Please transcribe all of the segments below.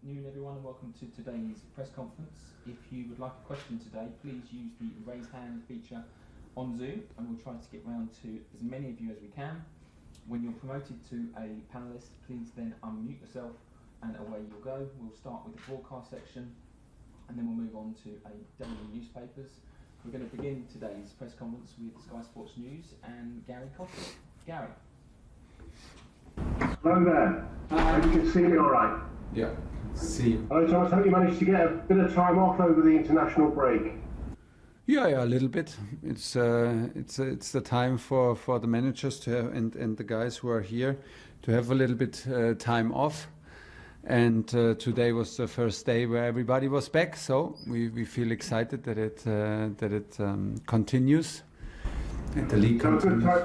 afternoon everyone and welcome to today's press conference. If you would like a question today, please use the raise hand feature on Zoom and we'll try to get round to as many of you as we can. When you're promoted to a panellist, please then unmute yourself and away you'll go. We'll start with the broadcast section and then we'll move on to a daily newspapers. We're going to begin today's press conference with Sky Sports News and Gary Cotter. Gary. Hello there. Hope you can see me all right. Yeah, see you. Hello Thomas, hope you managed to get a bit of time off over the international break. Yeah, a little bit. It's the time for the managers to have, and the guys who are here to have a little bit time off. And today was the first day where everybody was back, so we feel excited that it continues and the league continues.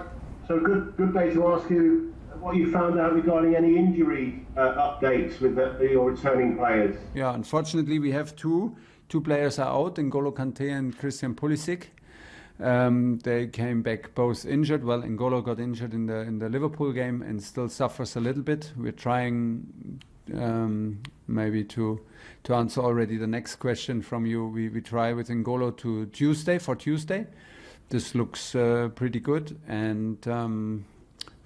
Good day to ask you what you found out regarding any injury updates with your returning players. Yeah, unfortunately we have two players are out, N'Golo Kante and Christian Pulisic. They came back both injured. Well, N'Golo got injured in the Liverpool game and still suffers a little bit. We're trying maybe to answer already the next question from you. We try with N'Golo for Tuesday. This looks pretty good, and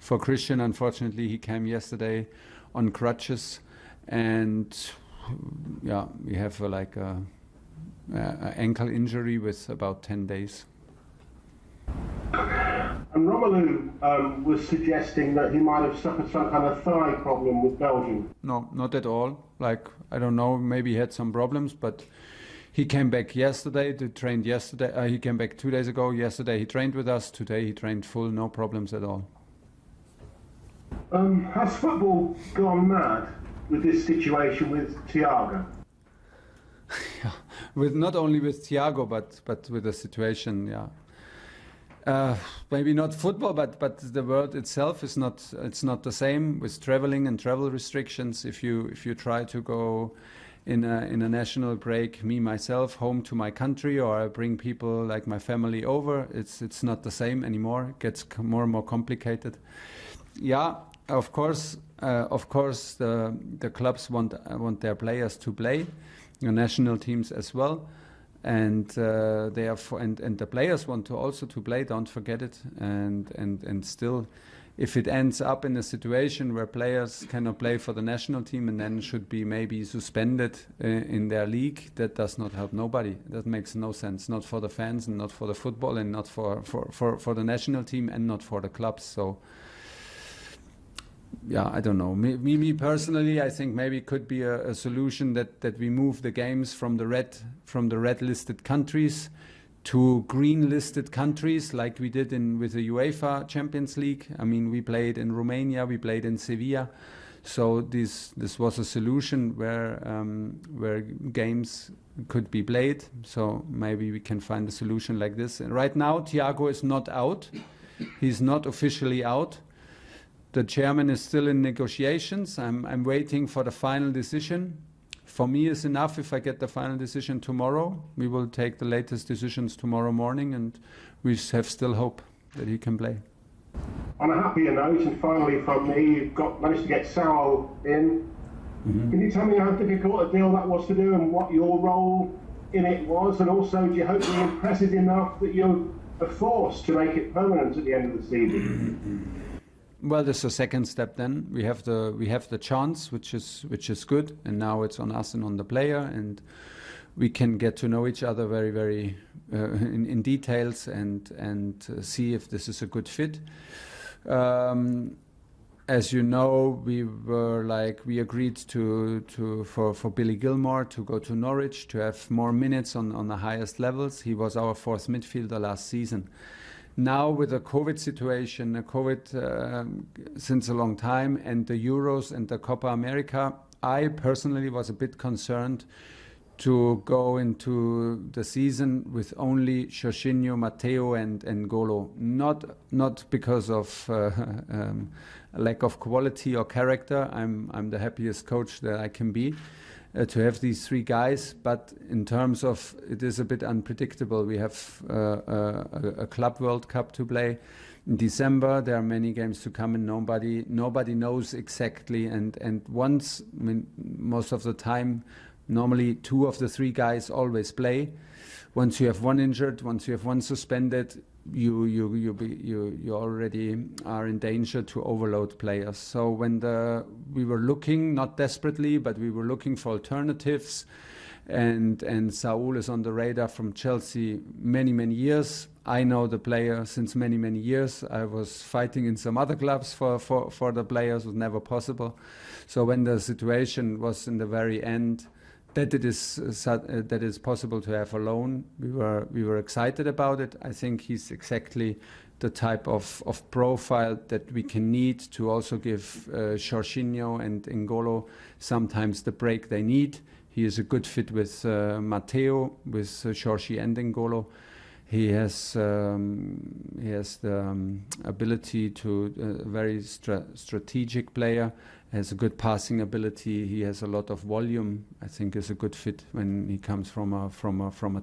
for Christian, unfortunately, he came yesterday on crutches, and yeah, we have a ankle injury with about 10 days. And Romelu was suggesting that he might have suffered some kind of thigh problem with Belgium. No, not at all. I don't know, maybe he had some problems, but he came back yesterday, trained yesterday. He came back 2 days ago. Yesterday he trained with us. Today he trained full, no problems at all. Has football gone mad with this situation with Thiago? Yeah, with not only with Thiago, but with the situation, yeah. Maybe not football, but the world itself is not. It's not the same with traveling and travel restrictions. If you try to go in a national break, myself home to my country, or I bring people like my family over, it's not the same anymore. It gets more and more complicated. Yeah, of course, the clubs want their players to play, the national teams as well. And and the players want to also to play. Don't forget it. And still, if it ends up in a situation where players cannot play for the national team and then should be maybe suspended in their league, that does not help nobody. That makes no sense. Not for the fans, and not for the football, and not for the national team, and not for the clubs. So. Yeah, I don't know. Me personally, I think maybe it could be a solution that we move the games from the red listed countries to green listed countries, like we did with the UEFA Champions League. I mean, we played in Romania, we played in Sevilla, so this was a solution where games could be played. So maybe we can find a solution like this. And right now, Thiago is not out; he's not officially out. The chairman is still in negotiations. I'm waiting for the final decision. For me, it's enough if I get the final decision tomorrow. We will take the latest decisions tomorrow morning, and we have still hope that he can play. On a happier note, and finally from me, you've managed to get Saul in. Mm-hmm. Can you tell me how difficult a deal that was to do, and what your role in it was? And also, do you hope to impress it enough that you're forced to make it permanent at the end of the season? Well, there's a second step. Then we have the chance, which is good, and now it's on us and on the player, and we can get to know each other very, very in details and see if this is a good fit. As you know, we agreed for Billy Gilmore to go to Norwich to have more minutes on the highest levels. He was our fourth midfielder last season. Now with the COVID situation, since a long time, and the Euros and the Copa America, I personally was a bit concerned to go into the season with only Jorginho, Matteo and N'Golo. Not because of lack of quality or character. I'm the happiest coach that I can be. To have these three guys, but in terms of it is a bit unpredictable. We have a Club World Cup to play. in December. There are many games to come, and nobody knows exactly. And once, I mean, most of the time, normally 2 of the 3 guys always play. Once you have one injured, once you have one suspended, you already are in danger to overload players. So when we were looking, not desperately, but we were looking for alternatives, and Saul is on the radar from Chelsea many years. I know the player since many years. I was fighting in some other clubs for the players. It was never possible. So when the situation was in the very end that it is possible to have a loan, we were excited about it. I think he's exactly the type of profile that we can need to also give Jorginho and N'Golo sometimes the break they need. He is a good fit with Matteo, with Jorgi and N'Golo. He has the ability to very strategic player. Has a good passing ability. He has a lot of volume. I think is a good fit when he comes from a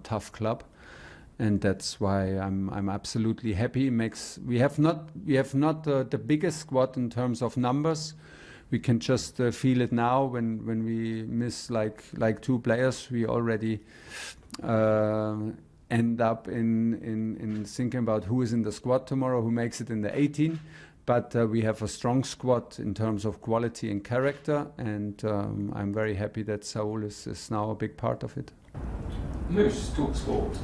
tough club, and that's why I'm absolutely happy. We have not the biggest squad in terms of numbers. We can just feel it now when we miss like 2 players. We already end up in thinking about who is in the squad tomorrow, who makes it in the 18. But we have a strong squad in terms of quality and character, and I'm very happy that Saul is now a big part of it. Moose, talk sport.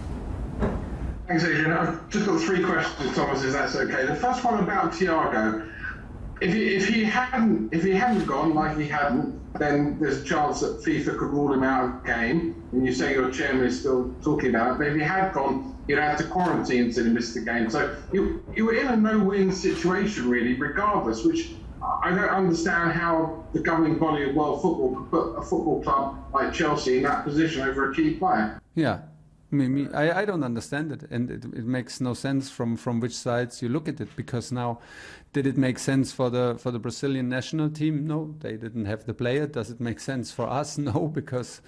Thanks, Adrian. I've just got 3 questions, Thomas, if that's okay. The first one about Thiago. If he hadn't gone like he hadn't, then there's a chance that FIFA could rule him out of the game. And you say your chairman is still talking about it. But if he had gone, you'd have to quarantine until he missed the game. So you were in a no-win situation, really, regardless, which I don't understand how the governing body of world football could put a football club like Chelsea in that position over a key player. Yeah. I don't understand it, and it makes no sense from which sides you look at it, because now, did it make sense for the Brazilian national team? No, they didn't have the player. Does it make sense for us? No, because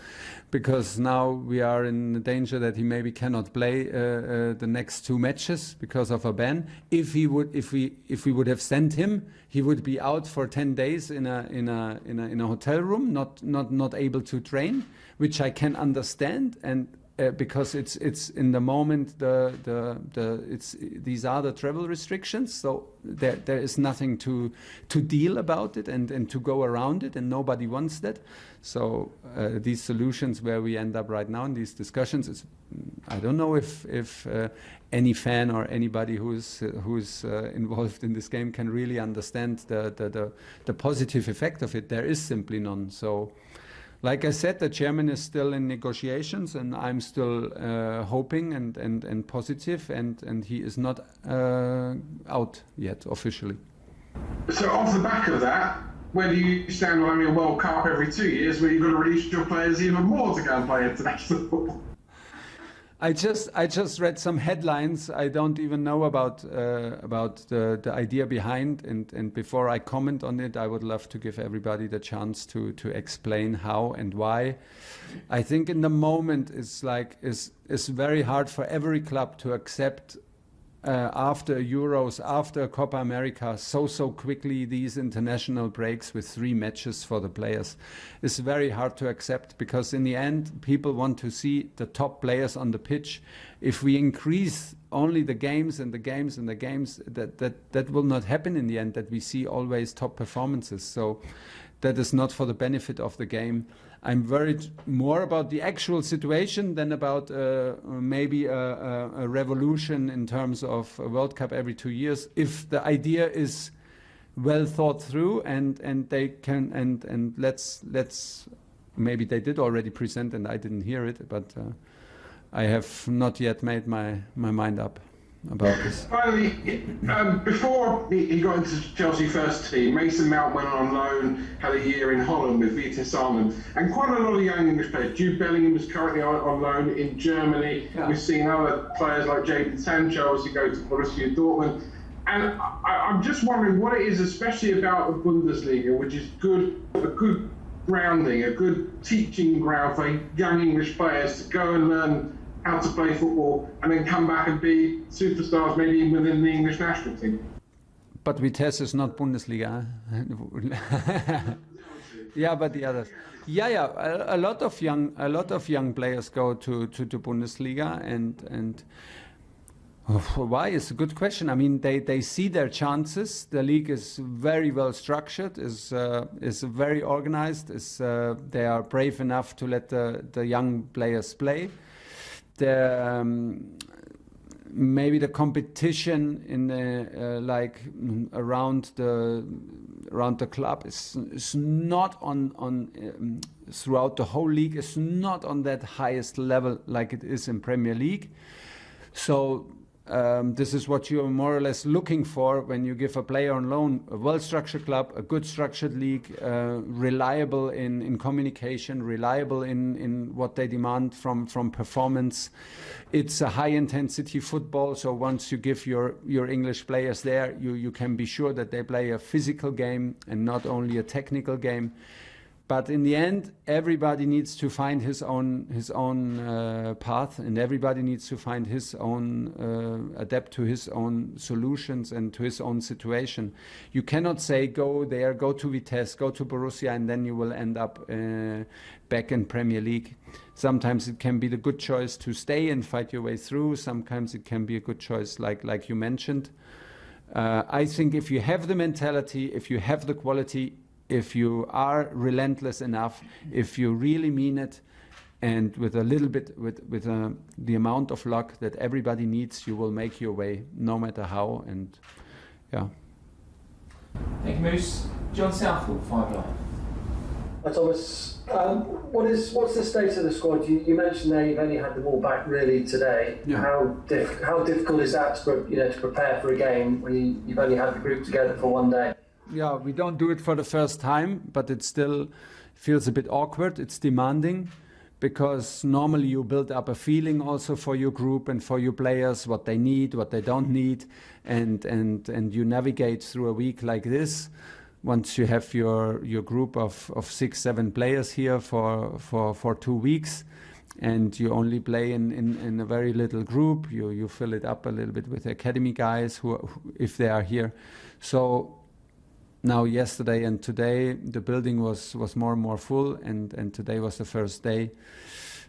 now we are in danger that he maybe cannot play the next 2 matches because of a ban. If we would have sent him, he would be out for 10 days in a hotel room, not able to train, which I can understand. And because it's in the moment these are the travel restrictions, so there is nothing to deal about it and to go around it, and nobody wants that. So these solutions where we end up right now in these discussions, I don't know if any fan or anybody who's involved in this game can really understand the positive effect of it. There is simply none. So, like I said, the chairman is still in negotiations, and I'm still hoping and positive, and he is not out yet officially. So off the back of that, where do you stand on having a World Cup every 2 years, where you've got to release your players even more to go and play international football? I just read some headlines. I don't even know about the idea behind, and before I comment on it, I would love to give everybody the chance to explain how and why. I think in the moment it's very hard for every club to accept after Euros, after Copa America, so quickly these international breaks with 3 matches for the players. It's very hard to accept, because in the end people want to see the top players on the pitch. If we increase only the games and the games and the games, that will not happen in the end, that we see always top performances. So that is not for the benefit of the game. I'm worried more about the actual situation than about maybe a revolution in terms of a World Cup every 2 years. If the idea is well thought through and they can and let's maybe they did already present and I didn't hear it, but I have not yet made my mind up about this. Finally, before he got into Chelsea first team, Mason Mount went on loan, had a year in Holland with Vitesse Arnhem, and quite a lot of young English players. Jude Bellingham is currently on loan in Germany. Yeah. We've seen other players like Jadon Sancho obviously go to Borussia Dortmund. And I'm just wondering what it is, especially about the Bundesliga, which is a good grounding, a good teaching ground for young English players to go and learn how to play football, and then come back and be superstars maybe within the English national team. But Vitesse is not Bundesliga. Yeah, but the others. Yeah. A lot of young players go to Bundesliga, and why is a good question. I mean, they see their chances. The league is very well structured, is very organized. They are brave enough to let the young players play. Maybe the competition in around the club is not on throughout the whole league, is not on that highest level like it is in Premier League. So this is what you're more or less looking for when you give a player on loan: a well-structured club, a good structured league, reliable in communication, reliable in what they demand from performance. It's a high-intensity football, so once you give your English players there, you can be sure that they play a physical game and not only a technical game. But in the end, everybody needs to find his own path, and everybody needs to find his own, adapt to his own solutions and to his own situation. You cannot say, go there, go to Vitesse, go to Borussia, and then you will end up back in Premier League. Sometimes it can be the good choice to stay and fight your way through. Sometimes it can be a good choice, like you mentioned. I think if you have the mentality, if you have the quality, if you are relentless enough, if you really mean it, and with a little bit, with the amount of luck that everybody needs, you will make your way, no matter how. And yeah. Thank you, Moose. John Southall, 5 Live. Hi, Thomas. What's the state of the squad? You mentioned there you've only had them all back really today. Yeah. How difficult is that to prepare for a game when you've only had the group together for one day? Yeah, we don't do it for the first time, but it still feels a bit awkward. It's demanding because normally you build up a feeling also for your group and for your players, what they need, what they don't need, and you navigate through a week like this. Once you have your group of 6-7 players here for 2 weeks, and you only play in a very little group, you fill it up a little bit with academy guys who if they are here. So now yesterday and today the building was more and more full, and today was the first day.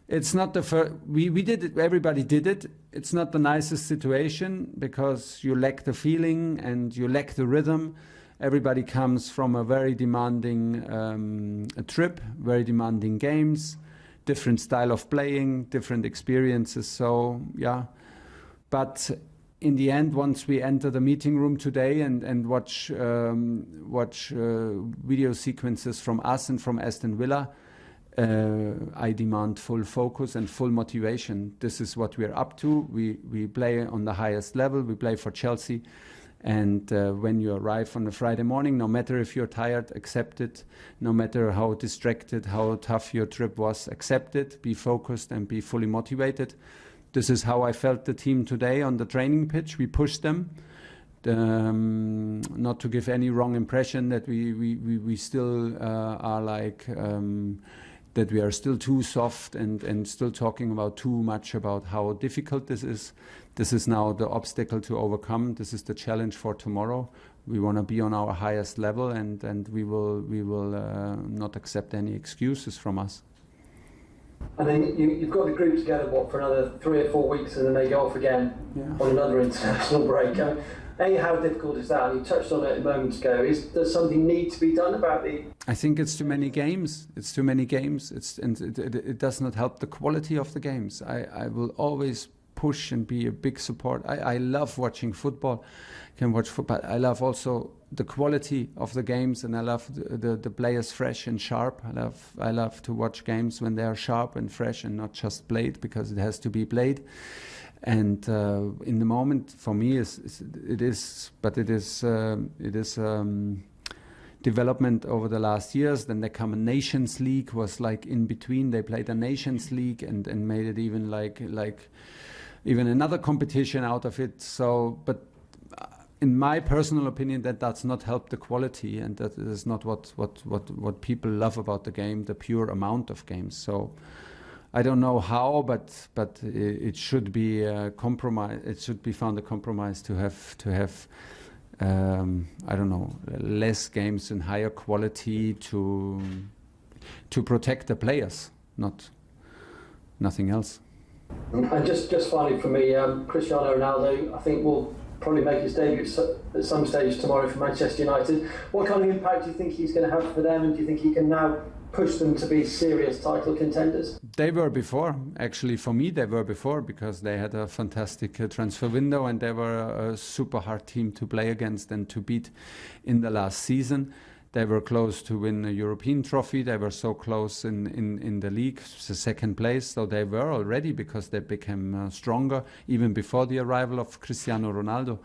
It's not the first, we did it, everybody did it. It's not the nicest situation because you lack the feeling and you lack the rhythm. Everybody comes from a very demanding trip, very demanding games, different style of playing, different experiences. So yeah, but in the end, once we enter the meeting room today and watch video sequences from us and from Aston Villa, I demand full focus and full motivation. This is what we're up to. We play on the highest level. We play for Chelsea. And when you arrive on a Friday morning, no matter if you're tired, accept it. No matter how distracted, how tough your trip was, accept it. Be focused and be fully motivated. This is how I felt the team today on the training pitch. We pushed them, not to give any wrong impression that we still are like, that we are still too soft and still talking about too much about how difficult this is. This is now the obstacle to overcome. This is the challenge for tomorrow. We want to be on our highest level, and we will not accept any excuses from us. And then you've got the group together, for another 3 or 4 weeks, and then they go off again on another international break. How difficult is that? And you touched on it a moment ago. Does something need to be done about the... I think it's too many games. It's too many games. It does not help the quality of the games. I will always push and be a big support. I love watching football. I can watch football. I love also the quality of the games, and I love the players fresh and sharp. I love to watch games when they are sharp and fresh and not just played, because it has to be played. And in the moment, for me, it is development over the last years. Then there come a Nations League, was like in between. They played a Nations League and made it even like even another competition out of it. So, but in my personal opinion, that does not help the quality, and that is not what people love about the game, the pure amount of games. So I don't know how, but it should be a compromise. It should be found a compromise to have I don't know, less games and higher quality to protect the players, nothing else. And just finally for me, Cristiano Ronaldo, I think will probably make his debut at some stage tomorrow for Manchester United. What kind of impact do you think he's going to have for them, and do you think he can now push them to be serious title contenders? They were before. Actually, for me, they were before, because they had a fantastic transfer window and they were a super hard team to play against and to beat in the last season. They were close to win a European trophy. They were so close in the league, the second place. So they were already, because they became stronger even before the arrival of Cristiano Ronaldo.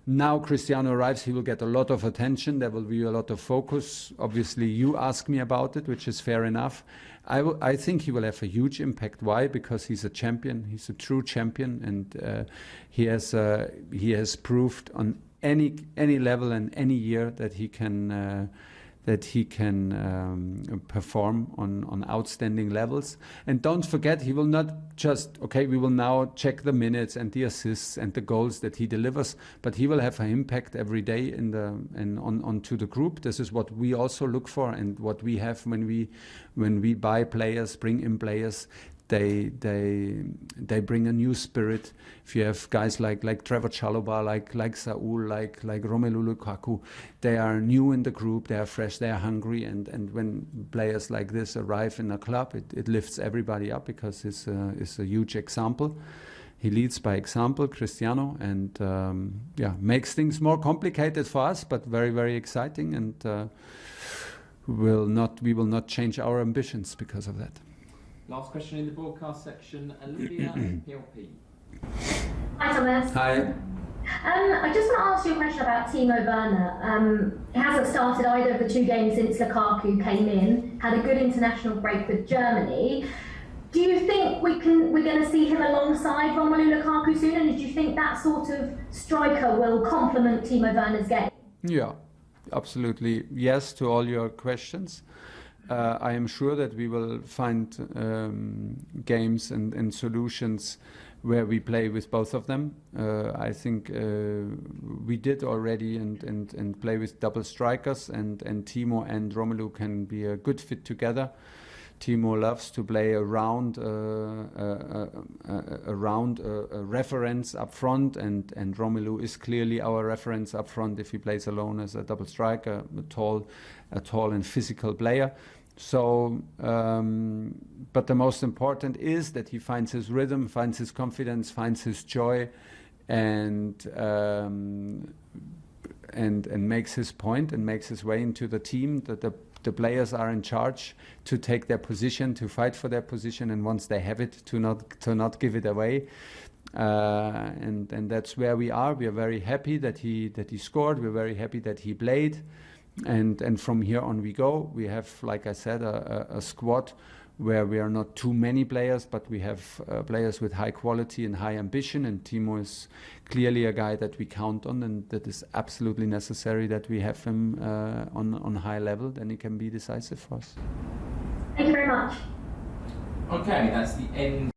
Now Cristiano arrives, he will get a lot of attention. There will be a lot of focus. Obviously, you ask me about it, which is fair enough. I think he will have a huge impact. Why? Because he's a champion. He's a true champion, and he has proved on any level and any year that he can perform on outstanding levels. And don't forget, he will not just, we will now check the minutes and the assists and the goals that he delivers, but he will have an impact every day onto the group. This is what we also look for, and what we have when we buy players, bring in players. They bring a new spirit. If you have guys like Trevor Chalobah, like Saul, like Romelu Lukaku, they are new in the group, they are fresh, they are hungry, and when players like this arrive in a club, it lifts everybody up, because it's a huge example. He leads by example, Cristiano, and makes things more complicated for us, but very, very exciting, and we will not change our ambitions because of that. Last question in the broadcast section, Olivia PLP. Hi Thomas. Hi. I just want to ask you a question about Timo Werner. He hasn't started either of the 2 games since Lukaku came in, had a good international break with Germany. Do you think we're going to see him alongside Romelu Lukaku soon, and do you think that sort of striker will complement Timo Werner's game? Yeah, absolutely. Yes to all your questions. I am sure that we will find games and solutions where we play with both of them. I think we did already and play with double strikers, and Timo and Romelu can be a good fit together. Timo loves to play around a reference up front, and Romelu is clearly our reference up front if he plays alone as a double striker, a tall and physical player. So, but the most important is that he finds his rhythm, finds his confidence, finds his joy, and makes his point and makes his way into the team. That the players are in charge to take their position, to fight for their position, and once they have it, to not give it away. And that's where we are. We are very happy that he scored. We're very happy that he played. And from here on we go. We have, like I said, a squad where we are not too many players, but we have players with high quality and high ambition. And Timo is clearly a guy that we count on, and that is absolutely necessary that we have him on high level. Then he can be decisive for us. Thank you very much. Okay, that's the end.